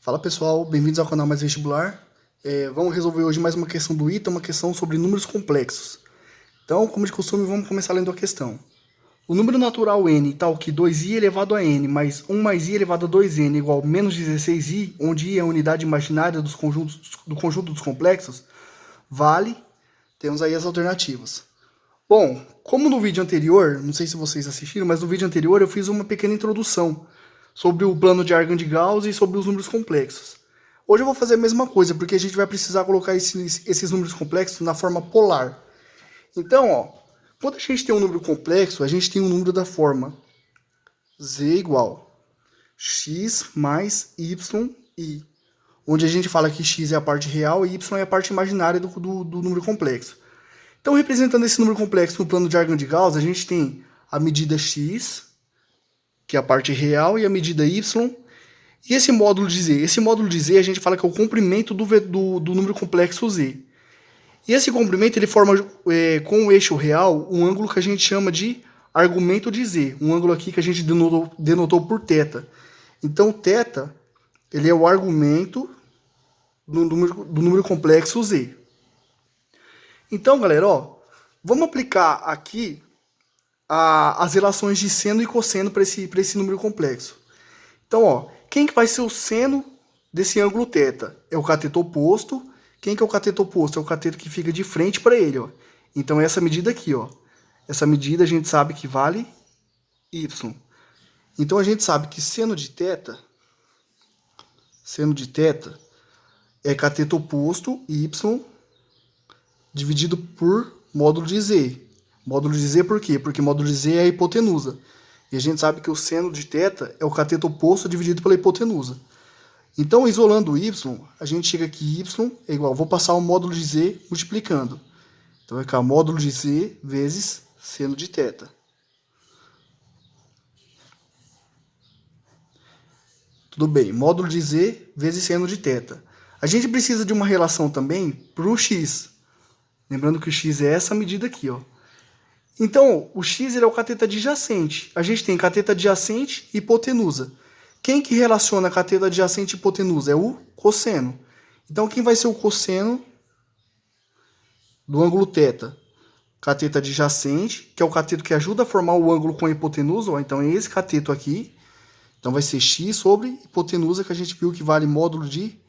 Fala pessoal, bem-vindos ao canal Mais Vestibular. Vamos resolver hoje mais uma questão do ITA, uma questão sobre números complexos. Então, como de costume, vamos começar lendo a questão. O número natural n, tal que 2i elevado a n mais 1 mais i elevado a 2n igual a menos 16i, onde i é a unidade imaginária do conjunto dos complexos, vale, temos aí as alternativas. Bom, como no vídeo anterior, não sei se vocês assistiram, mas no vídeo anterior eu fiz uma pequena introdução sobre o plano de Argand de Gauss e sobre os números complexos. Hoje eu vou fazer a mesma coisa, porque a gente vai precisar colocar esses números complexos na forma polar. Então, ó, quando a gente tem um número complexo, a gente tem um número da forma z igual x mais yi, onde a gente fala que x é a parte real e y é a parte imaginária do número complexo. Então, representando esse número complexo no plano de Argand de Gauss, a gente tem a medida x, que é a parte real, e a medida y, e esse módulo de z. Esse módulo de z a gente fala que é o comprimento do número complexo z. E esse comprimento ele forma com o eixo real um ângulo que a gente chama de argumento de z, um ângulo aqui que a gente denotou por θ. Então, θ ele é o argumento do número complexo z. Então, galera, ó, vamos aplicar aqui as relações de seno e cosseno para esse número complexo. Então, ó, quem que vai ser o seno desse ângulo θ? É o cateto oposto. Quem que é o cateto oposto? É o cateto que fica de frente para ele, ó. Então, essa medida aqui, ó. Essa medida a gente sabe que vale y. Então, a gente sabe que seno de θ é cateto oposto y dividido por módulo de z. Módulo de z por quê? Porque módulo de z é a hipotenusa. E a gente sabe que o seno de θ é o cateto oposto dividido pela hipotenusa. Então, isolando o y, a gente chega que y é igual, vou passar o módulo de z multiplicando. Então, vai ficar módulo de z vezes seno de θ. Tudo bem, módulo de z vezes seno de θ. A gente precisa de uma relação também para o x. Lembrando que o x é essa medida aqui, ó. Então, o x ele é o cateto adjacente. A gente tem cateto adjacente e hipotenusa. Quem que relaciona cateto adjacente e hipotenusa? É o cosseno. Então, quem vai ser o cosseno do ângulo θ? Cateto adjacente, que é o cateto que ajuda a formar o ângulo com a hipotenusa. Ó, então, é esse cateto aqui. Então, vai ser x sobre hipotenusa, que a gente viu que vale módulo de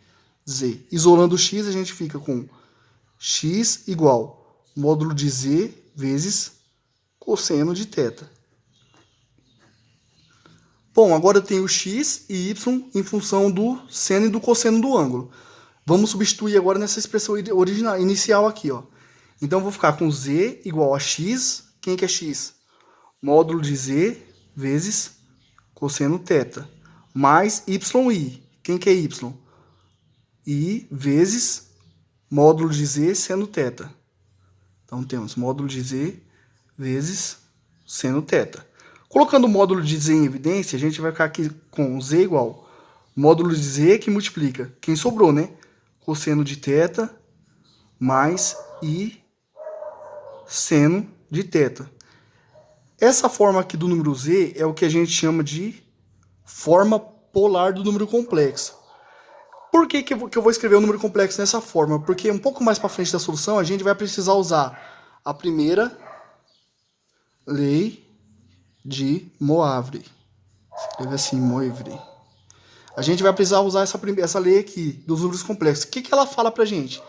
z. Isolando o x, a gente fica com x igual módulo de z vezes cosseno de θ. Bom, agora eu tenho x e y em função do seno e do cosseno do ângulo. Vamos substituir agora nessa expressão original, inicial aqui, ó. Então, eu vou ficar com z igual a x. Quem que é x? Módulo de z vezes cosseno θ. Mais yi. Quem que é y? I vezes módulo de z seno θ. Então, temos módulo de z vezes seno θ. Colocando o módulo de z em evidência, a gente vai ficar aqui com z igual módulo de z que multiplica. Quem sobrou, né? Cosseno de θ mais i seno de θ. Essa forma aqui do número z é o que a gente chama de forma polar do número complexo. Por que eu vou escrever o número complexo nessa forma? Porque um pouco mais para frente da solução, a gente vai precisar usar a primeira lei de Moivre. Escreve assim, Moivre. A gente vai precisar usar essa lei aqui, dos números complexos. O que ela fala pra gente?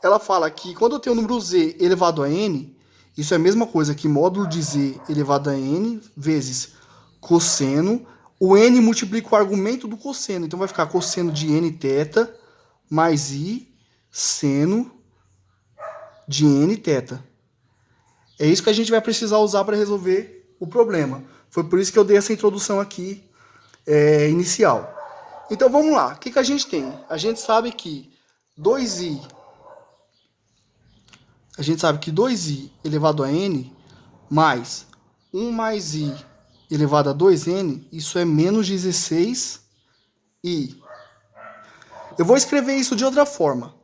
Ela fala que quando eu tenho o número z elevado a n, isso é a mesma coisa que módulo de z elevado a n vezes cosseno. O n multiplica o argumento do cosseno. Então, vai ficar cosseno de n θ mais i seno de n θ. É isso que a gente vai precisar usar para resolver o problema. Foi por isso que eu dei essa introdução aqui inicial. Então, vamos lá. O que a gente tem? A gente sabe que 2i elevado a n mais 1 mais i elevado a 2n, isso é menos 16i. Eu vou escrever isso de outra forma.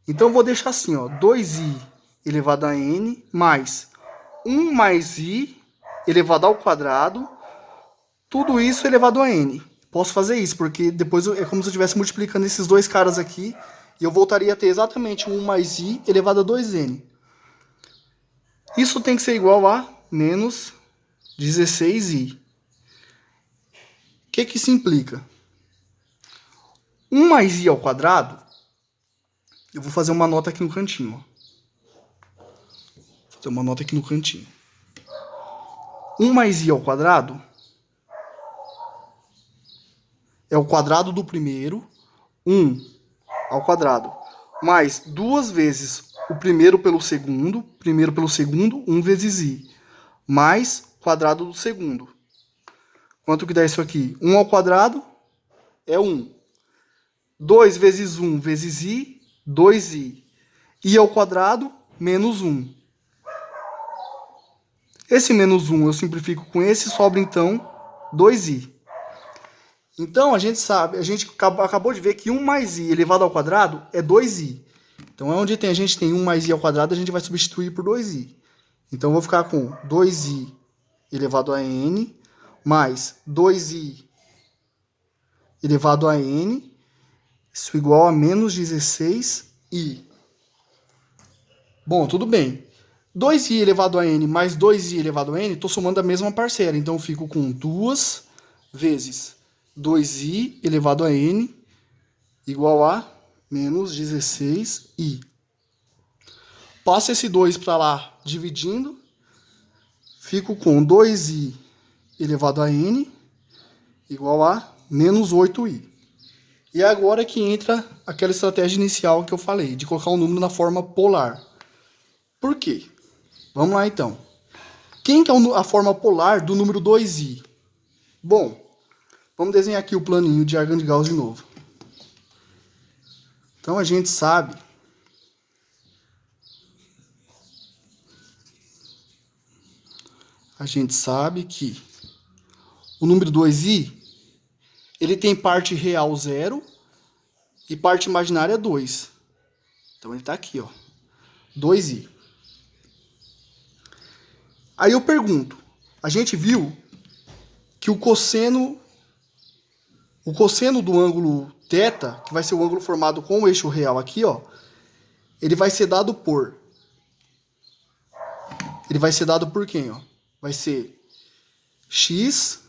Então, eu vou deixar assim, ó, 2i elevado a n mais 1 mais i elevado ao quadrado, tudo isso elevado a n. posso fazer isso, porque depois é como se eu estivesse multiplicando esses dois caras aqui, e eu voltaria a ter exatamente 1 mais i elevado a 2n. Isso tem que ser igual a menos 16i. O que isso implica? 1 mais i ao quadrado, eu vou fazer uma nota aqui no cantinho. Ó. Vou fazer uma nota aqui no cantinho. 1 mais i ao quadrado é o quadrado do primeiro, 1 ao quadrado, mais 2 vezes o primeiro pelo segundo, 1 vezes i, mais quadrado do segundo. Quanto que dá isso aqui? 1 ao quadrado é 1. 2 vezes 1 vezes i, 2i. I ao quadrado, menos 1. Esse menos 1 eu simplifico com esse, sobra então 2i. Então, a gente acabou de ver que 1 mais i elevado ao quadrado é 2i. Então, onde a gente tem 1 mais i ao quadrado, a gente vai substituir por 2i. Então, eu vou ficar com 2i elevado a n, mais 2i elevado a n, isso igual a menos 16i. Bom, tudo bem. 2i elevado a n mais 2i elevado a n, estou somando a mesma parcela. Então, eu fico com 2 vezes 2i elevado a n igual a menos 16i. Passo esse 2 para lá dividindo. Fico com 2i elevado a n igual a menos 8i. E agora que entra aquela estratégia inicial que eu falei, de colocar um número na forma polar. Por quê? Vamos lá então. Quem que é a forma polar do número 2i? Bom, vamos desenhar aqui o planinho de diagrama de Gauss de novo. Então a gente sabe que o número 2i ele tem parte real 0 e parte imaginária 2. Então ele está aqui, ó, 2i. Aí eu pergunto, a gente viu que o cosseno do ângulo θ, que vai ser o ângulo formado com o eixo real aqui, ó, ele vai ser dado por quem, ó? Vai ser x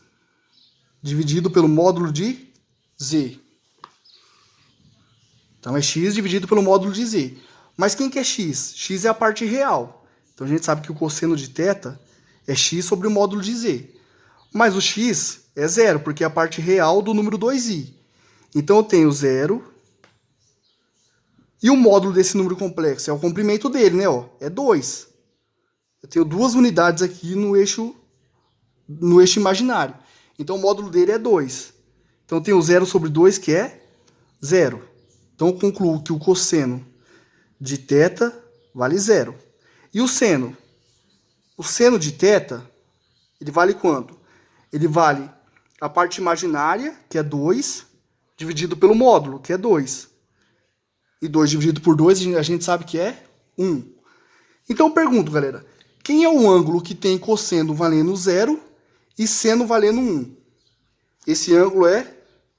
dividido pelo módulo de z. Então é x dividido pelo módulo de z. Mas quem que é x? X é a parte real. Então a gente sabe que o cosseno de θ é x sobre o módulo de z. Mas o x é 0, porque é a parte real do número 2i. Então eu tenho 0. E o módulo desse número complexo é o comprimento dele, né? Ó, é 2. Eu tenho duas unidades aqui no eixo imaginário. Então o módulo dele é 2. Então eu tenho 0 sobre 2, que é 0. Então eu concluo que o cosseno de θ vale 0. E o seno? O seno de θ, ele vale quanto? Ele vale a parte imaginária, que é 2, dividido pelo módulo, que é 2. E 2 dividido por 2, a gente sabe que é 1. Então eu pergunto, galera, quem é o ângulo que tem cosseno valendo 0 e seno valendo 1? Esse ângulo é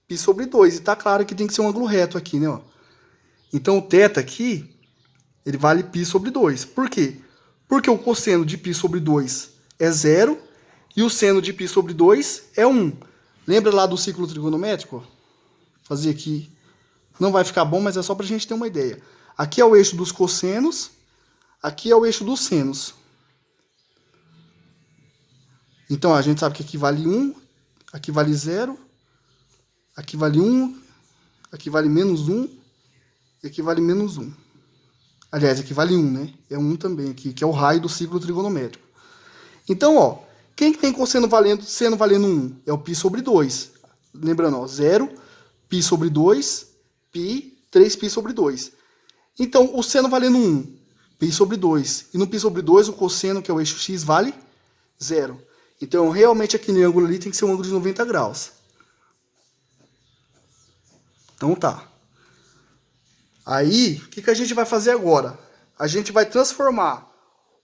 π sobre 2. E tá claro que tem que ser um ângulo reto aqui, né? Ó. Então o θ aqui, ele vale π sobre 2. Por quê? Porque o cosseno de π sobre 2 é 0 e o seno de π sobre 2 é 1. Lembra lá do ciclo trigonométrico? Ó? Fazer aqui. Não vai ficar bom, mas é só para a gente ter uma ideia. Aqui é o eixo dos cossenos, aqui é o eixo dos senos. Então, a gente sabe que aqui vale 1, aqui vale 0, aqui vale 1, aqui vale menos 1, e aqui vale menos 1. Aliás, aqui vale 1, né? É 1 também aqui, que é o raio do ciclo trigonométrico. Então, ó, quem que tem cosseno valendo, seno valendo 1? É o π sobre 2. Lembrando, ó, 0, π sobre 2, π, 3π sobre 2. Então, o seno valendo 1, π sobre 2. E no π sobre 2, o cosseno, que é o eixo x, vale 0. Então, realmente, aquele ângulo ali tem que ser um ângulo de 90 graus. Então, tá. Aí, o que a gente vai fazer agora? A gente vai transformar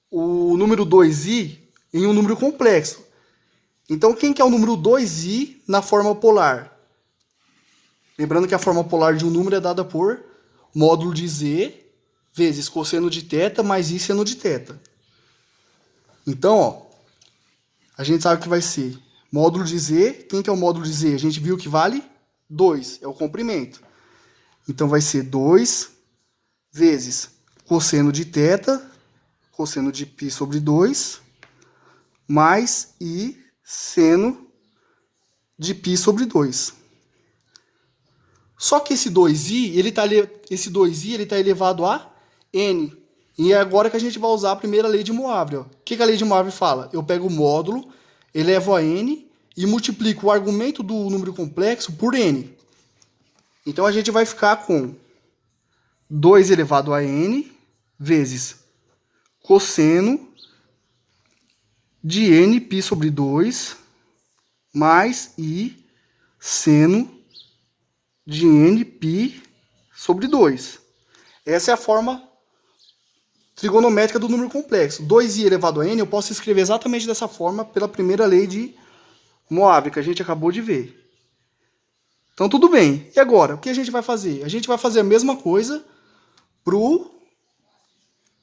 o número 2i em um número complexo. Então, quem que é o número 2i na forma polar? Lembrando que a forma polar de um número é dada por módulo de z vezes cosseno de θ mais i seno de θ. Então, ó, a gente sabe que vai ser módulo de z. Quem que é o módulo de z? A gente viu que vale 2, é o comprimento. Então, vai ser 2 vezes cosseno de θ, cosseno de π sobre 2, mais i seno de π sobre 2. Só que esse 2i, ele tá elevado a n. E é agora que a gente vai usar a primeira lei de Moivre. O que a lei de Moivre fala? Eu pego o módulo, elevo a n e multiplico o argumento do número complexo por n. Então, a gente vai ficar com 2 elevado a n vezes cosseno de n π sobre 2 mais i seno de n π sobre 2. Essa é a forma trigonométrica do número complexo. 2i elevado a n eu posso escrever exatamente dessa forma pela primeira lei de Moivre, que a gente acabou de ver. Então, tudo bem. E agora, o que a gente vai fazer? A gente vai fazer a mesma coisa para o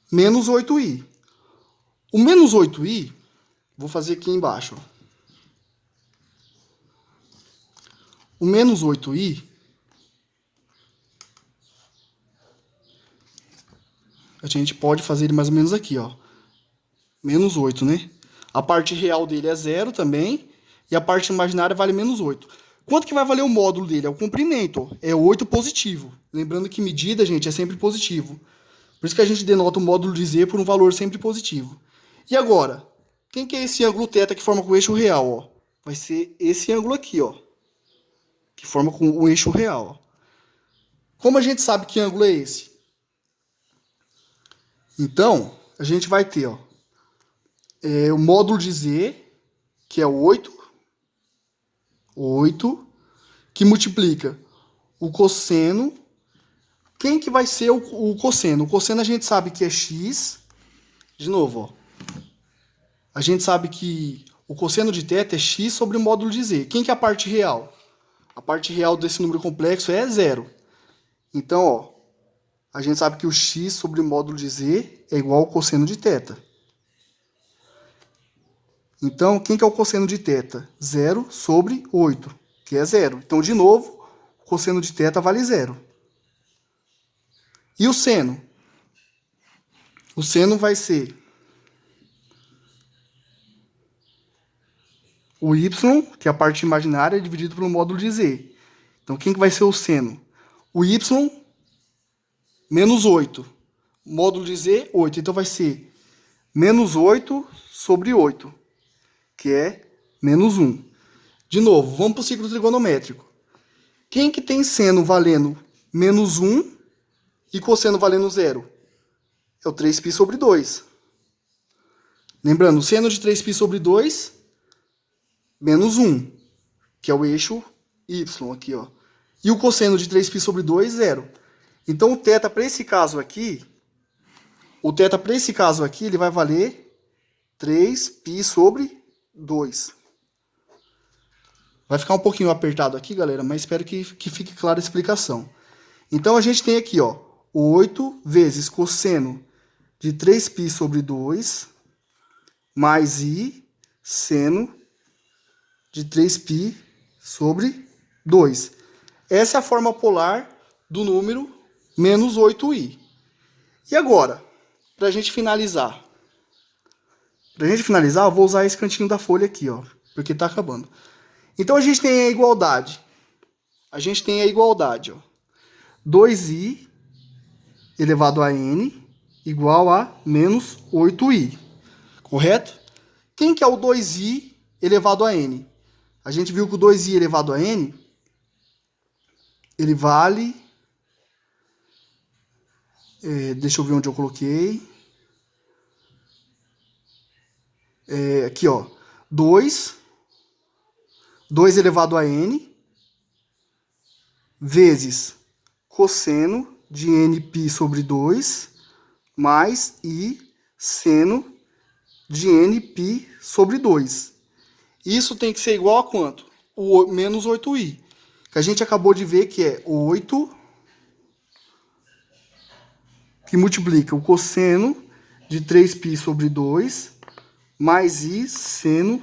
menos 8i. O menos 8i, vou fazer aqui embaixo. O menos 8i, a gente pode fazer ele mais ou menos aqui, ó. Menos 8, né? A parte real dele é 0 também, e a parte imaginária vale menos 8. Quanto que vai valer o módulo dele? É o comprimento, ó. É 8 positivo. Lembrando que medida, gente, é sempre positivo. Por isso que a gente denota o módulo de z por um valor sempre positivo. E agora? Quem que é esse ângulo θ que forma com o eixo real, ó? Vai ser esse ângulo aqui, ó. Que forma com o eixo real, ó. Como a gente sabe que ângulo é esse? Então, a gente vai ter, ó, o módulo de z, que é 8, que multiplica o cosseno. Quem que vai ser o cosseno? O cosseno a gente sabe que é x. De novo, ó. A gente sabe que o cosseno de θ é x sobre o módulo de z. Quem que é a parte real? A parte real desse número complexo é 0. Então, ó, a gente sabe que o x sobre o módulo de z é igual ao cosseno de θ. Então, quem que é o cosseno de θ? 0 sobre 8, que é 0. Então, de novo, o cosseno de θ vale 0. E o seno? O seno vai ser o y, que é a parte imaginária, dividido pelo módulo de z. Então, quem que vai ser o seno? O y menos 8. Módulo de z, 8. Então, vai ser menos 8 sobre 8, que é menos 1. De novo, vamos para o ciclo trigonométrico. Quem que tem seno valendo menos 1 e cosseno valendo 0? É o 3π sobre 2. Lembrando, o seno de 3π sobre 2, menos 1, que é o eixo y aqui, ó. E o cosseno de 3π sobre 2, 0. Então, o θ para esse caso aqui, ele vai valer 3π sobre 2. Vai ficar um pouquinho apertado aqui, galera, mas espero que fique clara a explicação. Então, a gente tem aqui, ó, 8 vezes cosseno de 3π sobre 2, mais i seno de 3π sobre 2. Essa é a forma polar do número menos 8i. E agora, para a gente finalizar? Eu vou usar esse cantinho da folha aqui, ó, porque está acabando. Então, a gente tem a igualdade. Ó. 2i elevado a n igual a menos 8i. Correto? Quem que é o 2i elevado a n? A gente viu que o 2i elevado a n, ele vale... deixa eu ver onde eu coloquei. Aqui, ó. 2 elevado a n vezes cosseno de nπ sobre 2 mais i seno de nπ sobre 2. Isso tem que ser igual a quanto? O menos 8i. que a gente acabou de ver, que é 8, que multiplica o cosseno de 3π sobre 2, mais i seno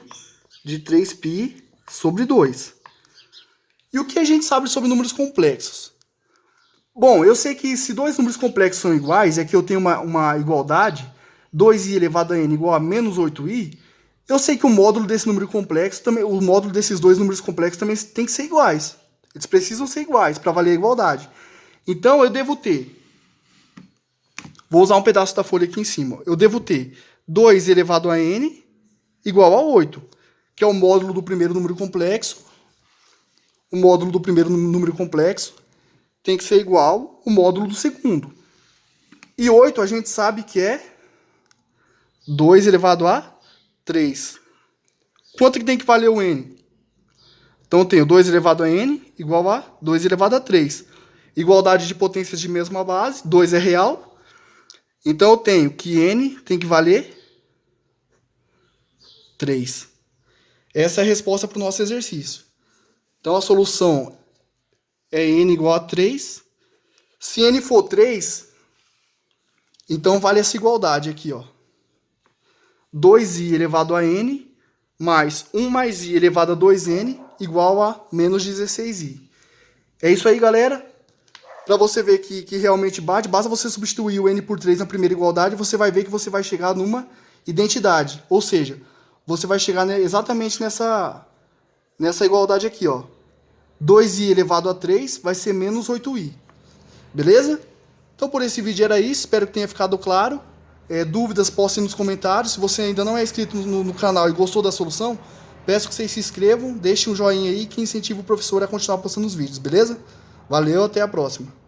de 3π sobre 2. E o que a gente sabe sobre números complexos? Bom, eu sei que se dois números complexos são iguais, é que eu tenho uma igualdade, 2i elevado a n igual a menos 8i, eu sei que o módulo desse número complexo, também, o módulo desses dois números complexos também tem que ser iguais. Eles precisam ser iguais para valer a igualdade. Então, eu devo ter, vou usar um pedaço da folha aqui em cima, eu devo ter 2 elevado a n igual a 8, que é o módulo do primeiro número complexo. O módulo do primeiro número complexo tem que ser igual ao módulo do segundo. E 8 a gente sabe que é 2 elevado a 3. Quanto que tem que valer o n? Então eu tenho 2 elevado a n igual a 2 elevado a 3. Igualdade de potências de mesma base, 2 é real. Então eu tenho que n tem que valer 3. Essa é a resposta para o nosso exercício. Então a solução é n igual a 3. Se n for 3, então vale essa igualdade aqui, ó. 2i elevado a n mais 1 mais i elevado a 2n igual a menos 16i. É isso aí, galera. Para você ver que realmente bate, basta você substituir o n por 3 na primeira igualdade, você vai ver que você vai chegar numa identidade. Ou seja, você vai chegar exatamente nessa igualdade aqui, ó. 2i elevado a 3 vai ser menos 8i. Beleza? Então por esse vídeo era isso, espero que tenha ficado claro. Dúvidas, postem nos comentários. Se você ainda não é inscrito no canal e gostou da solução, peço que vocês se inscrevam, deixem um joinha aí que incentiva o professor a continuar postando os vídeos, beleza? Valeu, até a próxima.